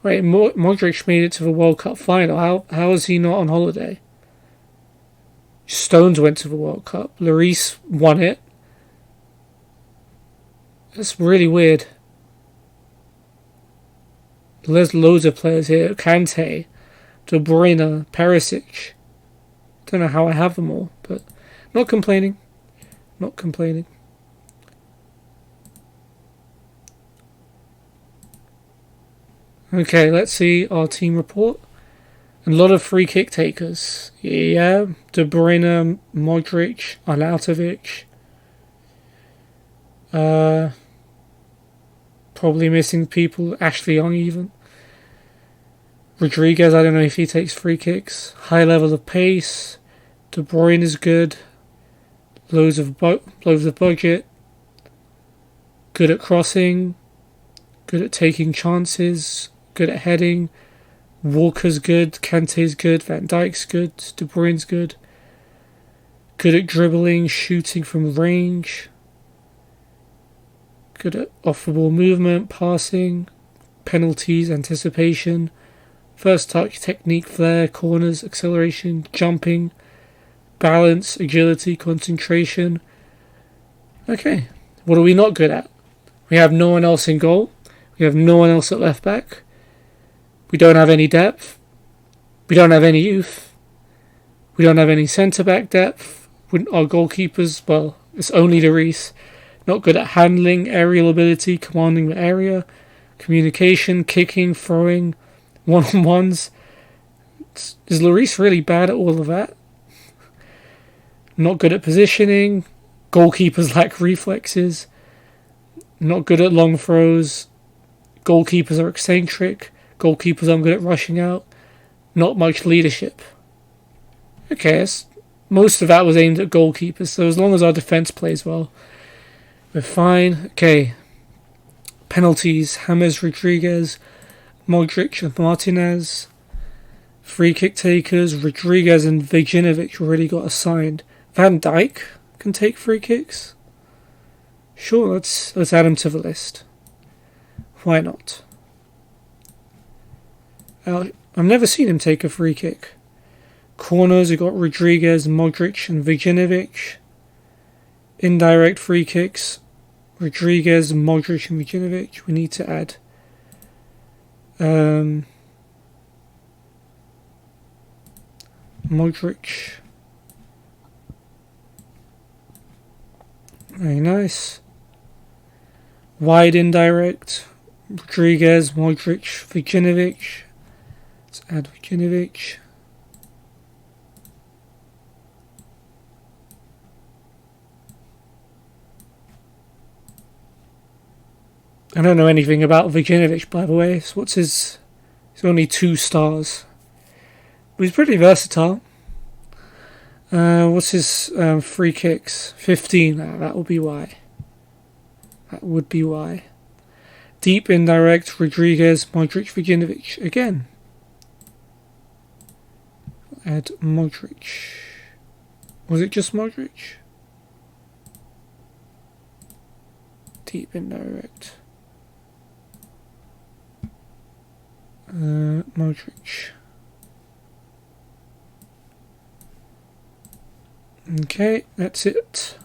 Wait, Modric made it to the World Cup final. How is he not on holiday? Stones went to the World Cup. Lloris won it. That's really weird. There's loads of players here. Kante, De Bruyne, Perisic. Don't know how I have them all, but not complaining. Not complaining. Okay, let's see our team report. A lot of free kick takers. Yeah, De Bruyne, Modric, Arnautovic. Probably missing people. Ashley Young even. Rodriguez, I don't know if he takes free kicks. High level of pace. De Bruyne is good. Loads of budget. Good at crossing. Good at taking chances. Good at heading. Walker's good. Kante's good. Van Dijk's good. De Bruyne's good. Good at dribbling, shooting from range. Good at off-the-ball movement, passing, penalties, anticipation, first touch, technique, flair, corners, acceleration, jumping, balance, agility, concentration. Okay, what are we not good at? We have no one else in goal. We have no one else at left back. We don't have any depth. We don't have any youth. We don't have any centre-back depth. Our goalkeepers, well, it's only Lloris. Not good at handling, aerial ability, commanding the area, communication, kicking, throwing, one-on-ones. Is Lloris really bad at all of that? Not good at positioning. Goalkeepers lack reflexes. Not good at long throws. Goalkeepers are eccentric. Goalkeepers aren't good at rushing out. Not much leadership. Okay, most of that was aimed at goalkeepers, so as long as our defence plays well, we're fine. Okay. Penalties. James Rodriguez, Modric and Martinez. Free kick takers. Rodriguez and Vajinovic already got assigned. Van Dijk can take free kicks. Sure, let's add him to the list. Why not? I've never seen him take a free kick. Corners, we've got Rodriguez, Modric and Vajinovic. Indirect free kicks. Rodriguez, Modric and Vajinovic. We need to add Modric. Very nice. Wide indirect. Rodriguez, Modric, Vajinovic. Let's add Vajinovic. I don't know anything about Vajinovic, by the way. So what's his... He's only 2 stars. But he's pretty versatile. What's his free kicks? 15. That would be why. That would be why. Deep indirect, Rodriguez, Modric, Vajinovic. Again. Add Modric. Was it just Modric? Deep indirect. Modric. Okay, that's it.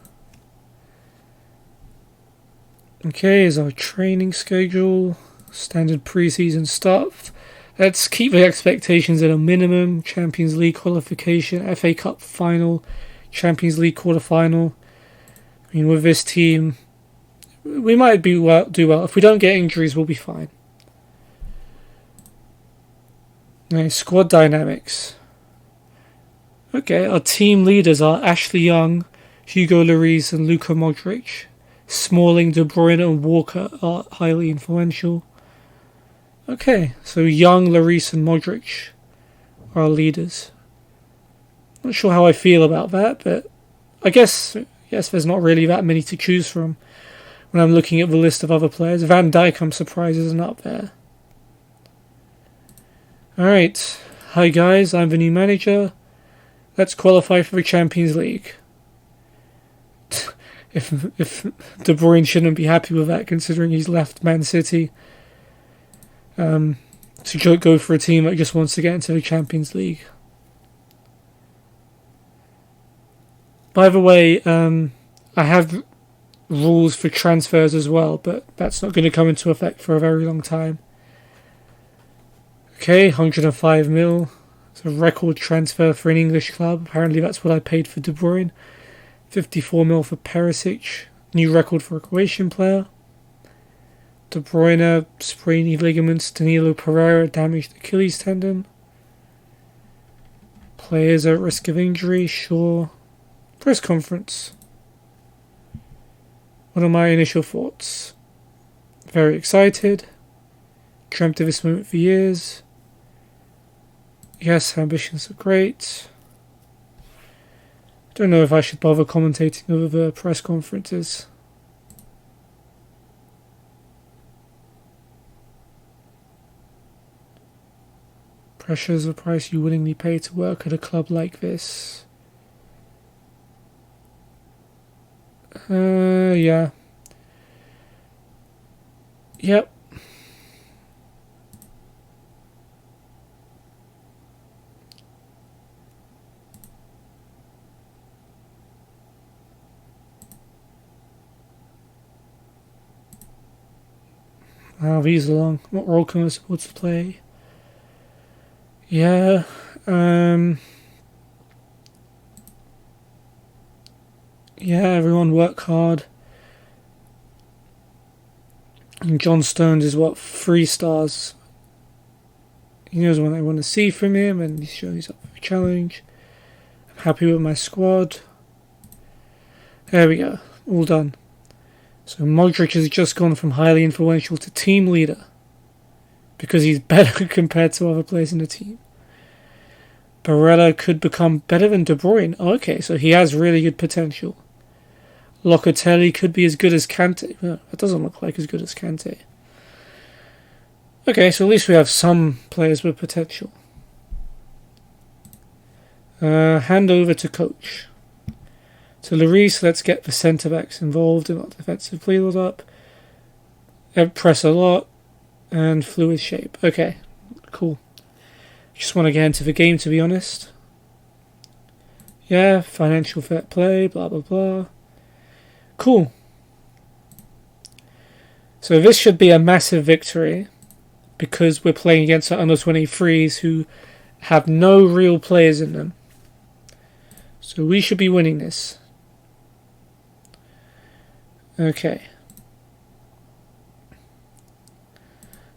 Okay, is our training schedule. Standard pre-season stuff. Let's keep the expectations at a minimum. Champions League qualification, FA Cup final, Champions League quarter-final. I mean, with this team, we might do well. If we don't get injuries, we'll be fine. Okay, squad dynamics. Okay, our team leaders are Ashley Young, Hugo Lloris and Luka Modric. Smalling, De Bruyne and Walker are highly influential. Okay, so Young, Lloris and Modric are our leaders. Not sure how I feel about that, but I guess there's not really that many to choose from when I'm looking at the list of other players. Van Dijk, I'm surprised, isn't up there. Alright, hi guys, I'm the new manager. Let's qualify for the Champions League. If De Bruyne shouldn't be happy with that, considering he's left Man City to go for a team that just wants to get into the Champions League. By the way, I have rules for transfers as well, but that's not going to come into effect for a very long time. Okay, 105 mil. It's a record transfer for an English club. Apparently that's what I paid for De Bruyne. 54 mil for Perisic. New record for a Croatian player. De Bruyne, sprained ligaments. Danilo Pereira, damaged Achilles tendon. Players at risk of injury, sure. Press conference. What are my initial thoughts? Very excited. Dreamt of this moment for years. Yes, ambitions are great. Don't know if I should bother commentating over the press conferences. Pressure is the price you willingly pay to work at a club like this. Yeah. Yep. Wow, these are long. What role can I support to play? Yeah, yeah, everyone work hard. And John Stones is what, 3 stars. He knows what I want to see from him, and he's showing he's up for a challenge. I'm happy with my squad. There we go, all done. So Modric has just gone from highly influential to team leader because he's better compared to other players in the team. Barella could become better than De Bruyne. Oh, okay, so he has really good potential. Locatelli could be as good as Kante. Oh, that doesn't look like as good as Kante. Okay, so at least we have some players with potential. Hand over to coach. To Lloris, let's get the centre-backs involved in our defensive build-up. Press a lot. And fluid shape. Okay, cool. Just want to get into the game, to be honest. Yeah, financial fair play, blah, blah, blah. Cool. So this should be a massive victory because we're playing against our under-23s who have no real players in them. So we should be winning this. Okay.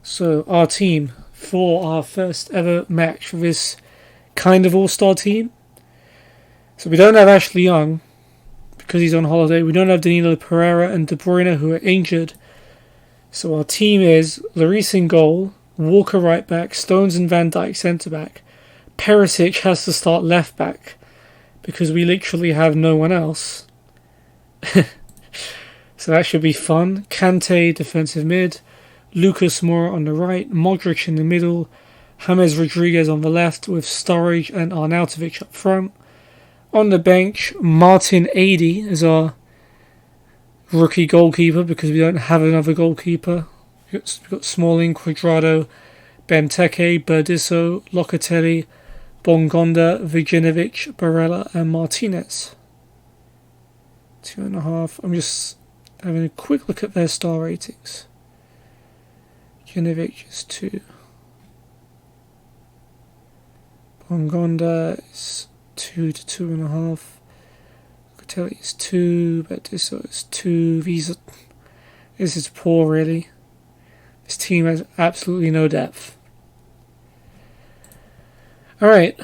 So our team for our first ever match for this kind of all-star team. So we don't have Ashley Young because he's on holiday. We don't have Danilo Pereira and De Bruyne who are injured. So our team is Lloris in goal, Walker right back, Stones and Van Dijk centre back. Perisic has to start left back because we literally have no one else. So that should be fun. Kante defensive mid, Lucas Moura on the right, Modric in the middle, James Rodriguez on the left with Sturridge and Arnautovic up front. On the bench, Martin Ady is our rookie goalkeeper because we don't have another goalkeeper. We've got Smalling, Cuadrado, Benteke, Berdisso, Locatelli, Bongonda, Vujinovic, Barella and Martinez. 2.5. I'm just Having a quick look at their star ratings. Janovic is 2. Bongonda is 2 to 2.5. Locatelli is 2. Betiso is 2. This is poor, really. This team has absolutely no depth. Alright.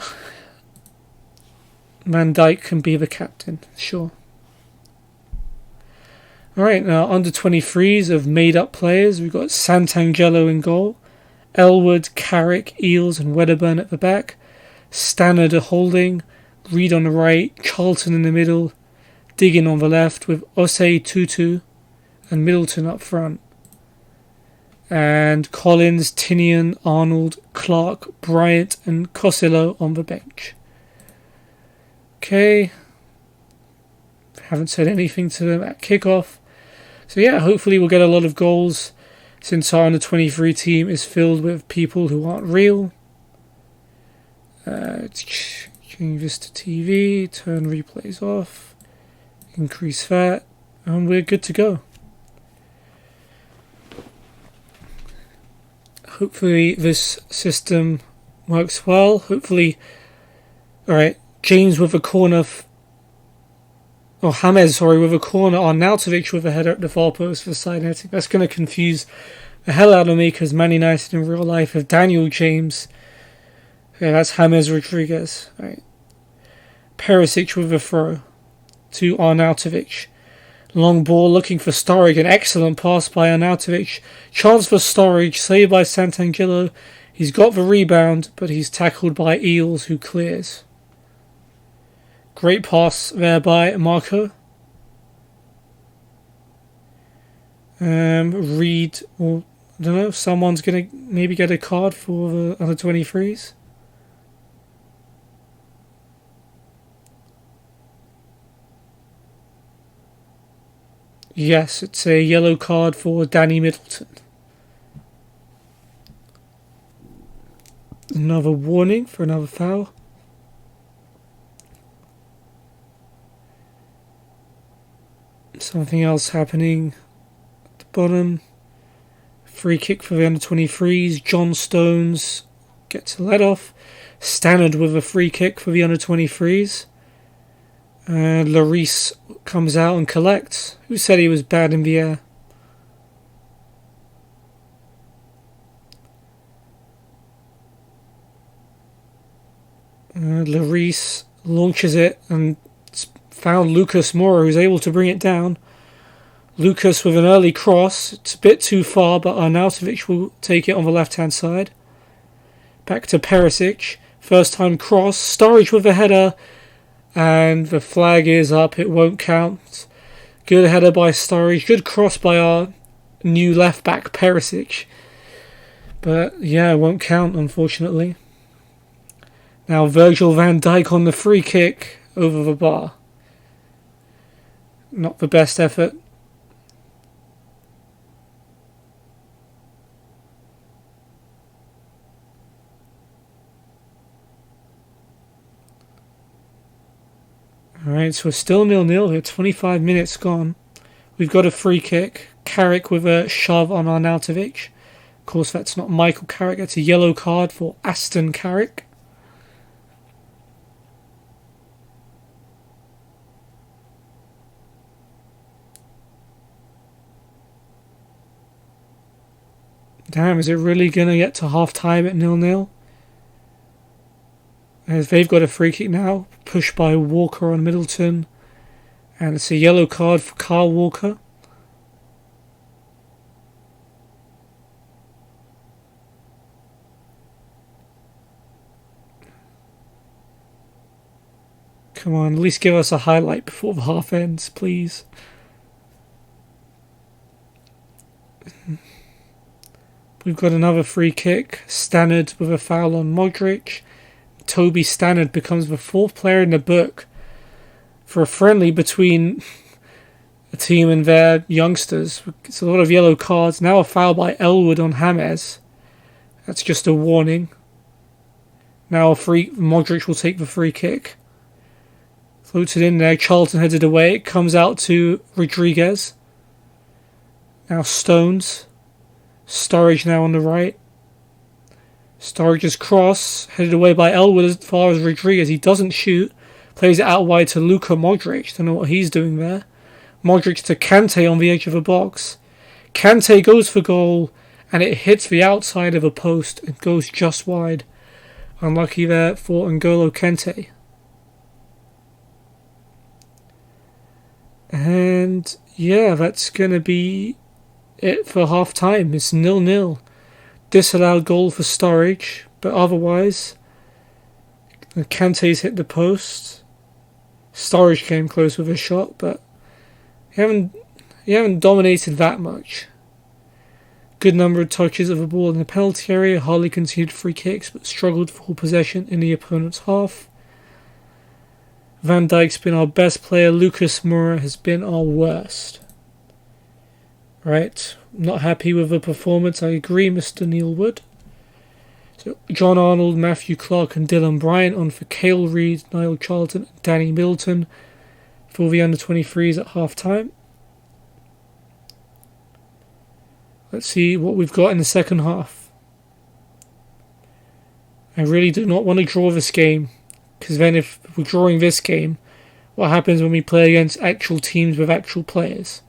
Van Dijk can be the captain, sure. Alright, now under 23s of made up players. We've got Santangelo in goal. Elwood, Carrick, Eales and Wedderburn at the back. Stannard holding. Reed on the right. Charlton in the middle. Diggin on the left with Osei Tutu and Middleton up front. And Collins, Tinian, Arnold, Clark, Bryant and Cosillo on the bench. Okay. Haven't said anything to them at kickoff. So yeah, hopefully we'll get a lot of goals since our under 23 team is filled with people who aren't real. Change this to TV, turn replays off, increase FAT, and we're good to go. Hopefully this system works well. Hopefully, alright, James with a corner, James with a corner on Nautovic with a header at the far post for side netting. That's going to confuse the hell out of me because Man United in real life have Daniel James. Okay, that's James Rodriguez. Right. Perisic with a throw to Arnautovic. Long ball looking for Sturridge. An excellent pass by Arnautovic. Chance for Sturridge. Saved by Santangelo. He's got the rebound, but he's tackled by Eales, who clears. Great pass there by Marco. Reed, or I don't know, someone's going to maybe get a card for the under 23s. Yes, it's a yellow card for Danny Middleton. Another warning for another foul. Something else happening at the bottom. Free kick for the under 23s. John Stones gets a let off. Stannard with a free kick for the under 23s. Lloris comes out and collects. Who said he was bad in the air? Lloris launches it and found Lucas Moura, who's able to bring it down. Lucas with an early cross. It's a bit too far, but Arnautovic will take it on the left-hand side. Back to Perisic. First time cross. Sturridge with a header. And the flag is up. It won't count. Good header by Sturridge. Good cross by our new left-back, Perisic. But, yeah, it won't count, unfortunately. Now Virgil van Dijk on the free kick over the bar. Not the best effort. Alright, so we're still 0-0 here. 25 minutes gone. We've got a free kick. Carrick with a shove on Arnautovic. Of course, that's not Michael Carrick. That's a yellow card for Aston Carrick. Damn, is it really going to get to half-time at 0-0? As they've got a free kick now, pushed by Walker on Middleton. And it's a yellow card for Kyle Walker. Come on, at least give us a highlight before the half ends, please. We've got another free kick. Stannard with a foul on Modric. Toby Stannard becomes the fourth player in the book for a friendly between a team and their youngsters. It's a lot of yellow cards. Now a foul by Elwood on James. That's just a warning. Now Modric will take the free kick. Floats it in there. Charlton headed away. It comes out to Rodriguez. Now Stones. Sturridge now on the right. Sturridge's cross, headed away by Elwood as far as Rodriguez. He doesn't shoot. Plays it out wide to Luka Modric. Don't know what he's doing there. Modric to Kante on the edge of the box. Kante goes for goal, and it hits the outside of a post and goes just wide. Unlucky there for N'Golo Kante. And yeah, that's going to be it for half time. It's 0-0. Disallowed goal for Sturridge, but otherwise, Kante's hit the post. Sturridge came close with a shot, but you haven't dominated that much. Good number of touches of the ball in the penalty area. Hardly conceded free kicks, but struggled for possession in the opponent's half. Van Dijk's been our best player. Lucas Moura has been our worst. Right, not happy with the performance. I agree, Mr. Neil Wood. So John Arnold, Matthew Clark and Dylan Bryant on for Cale Reid, Niall Charlton and Danny Middleton for the under-23s at half-time. Let's see what we've got in the second half. I really do not want to draw this game, because then if we're drawing this game, what happens when we play against actual teams with actual players?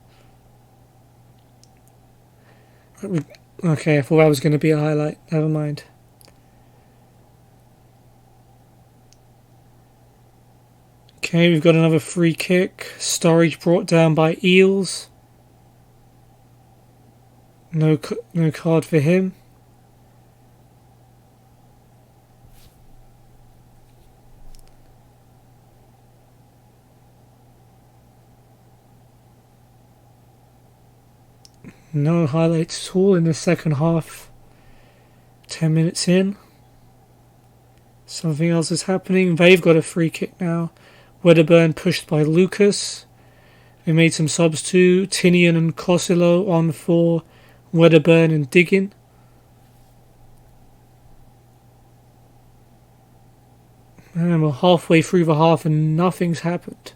Okay, I thought that was going to be a highlight. Never mind. Okay, we've got another free kick. Sturridge brought down by Eels. No card for him. No highlights at all in the second half. 10 minutes in. Something else is happening. They've got a free kick now. Wedderburn pushed by Lucas. We made some subs too. Tinian and Cosilo on for Wedderburn and Diggin. And we're halfway through the half and nothing's happened.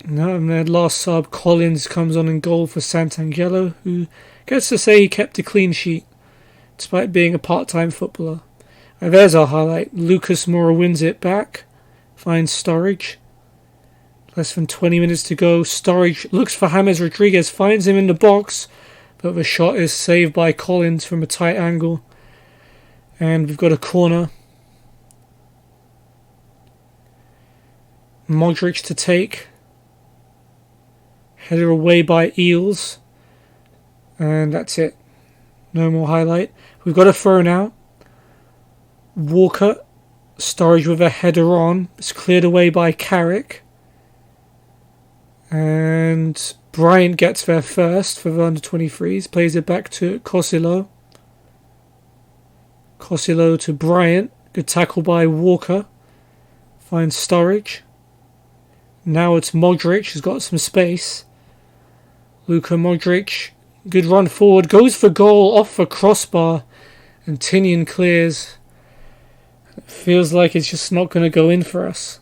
No, and their last sub, Collins, comes on in goal for Santangelo, who gets to say he kept a clean sheet, despite being a part-time footballer. And there's our highlight. Lucas Moura wins it back, finds Sturridge. Less than 20 minutes to go. Sturridge looks for James Rodriguez, finds him in the box, but the shot is saved by Collins from a tight angle. And we've got a corner. Modric to take. Header away by Eels. And that's it. No more highlight. We've got a throw now. Walker. Sturridge with a header on. It's cleared away by Carrick. And Bryant gets there first for the under-23s. Plays it back to Cosilo. Cosilo to Bryant. Good tackle by Walker. Finds Sturridge. Now it's Modric, who's got some space. Luka Modric, good run forward, goes for goal, off for crossbar, and Tinian clears. It feels like it's just not going to go in for us.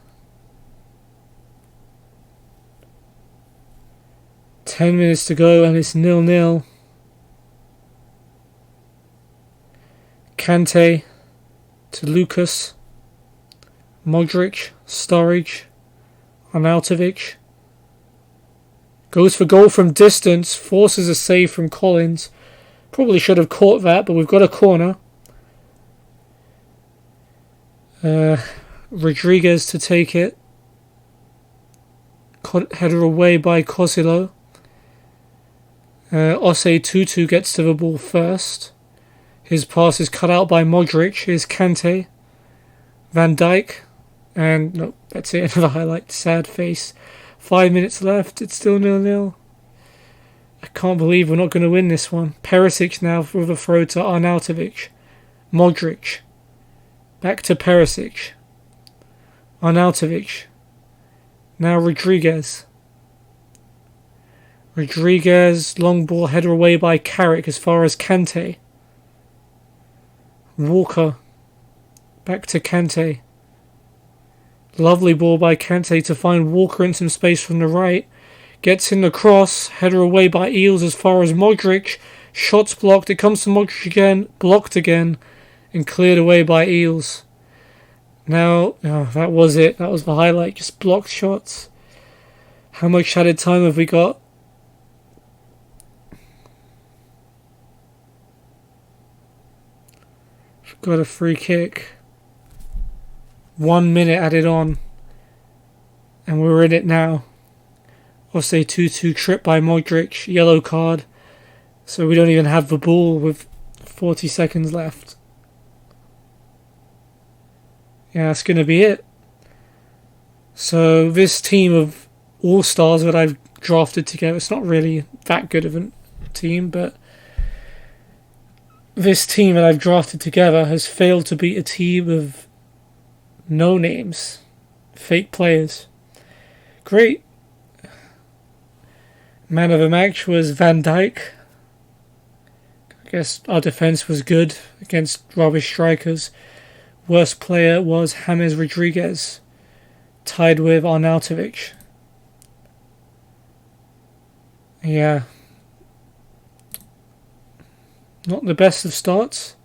10 minutes to go and it's 0-0. Kante to Lucas. Modric, Sturridge, Arnautovic. Goes for goal from distance, forces a save from Collins. Probably should have caught that, but we've got a corner. Rodriguez to take it. Header away by Cosilo. Osei Tutu gets to the ball first. His pass is cut out by Modric. Here's Kante. Van Dijk. And no, that's it. Another highlight. Sad face. 5 minutes left. It's still 0-0. I can't believe we're not going to win this one. Perisic now with a throw to Arnautovic. Modric. Back to Perisic. Arnautovic. Now Rodriguez. Rodriguez, long ball, header away by Carrick as far as Kante. Walker. Back to Kante. Lovely ball by Kante to find Walker in some space from the right. Gets in the cross. Header away by Eels as far as Modric. Shots blocked. It comes to Modric again. Blocked again. And cleared away by Eels. Now, that was it. That was the highlight. Just blocked shots. How much added time have we got? We've got a free kick. 1 minute added on. And we're in it now. Obviously 2-2 trip by Modric. Yellow card. So we don't even have the ball with 40 seconds left. Yeah, that's going to be it. So this team of all-stars that I've drafted together, it's not really that good of a team, but this team that I've drafted together has failed to beat a team of no names, fake players. Great. Man of the match was Van Dijk. I guess our defence was good against rubbish strikers. Worst player was James Rodriguez, tied with Arnautovic. Yeah. Not the best of starts.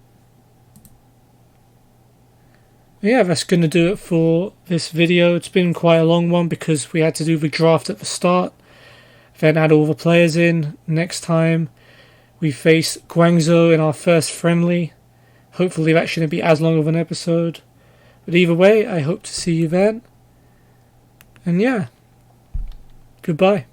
Yeah, that's going to do it for this video. It's been quite a long one because we had to do the draft at the start, then add all the players in. Next time we face Guangzhou in our first friendly. Hopefully that shouldn't be as long of an episode. But either way, I hope to see you then. And yeah, goodbye.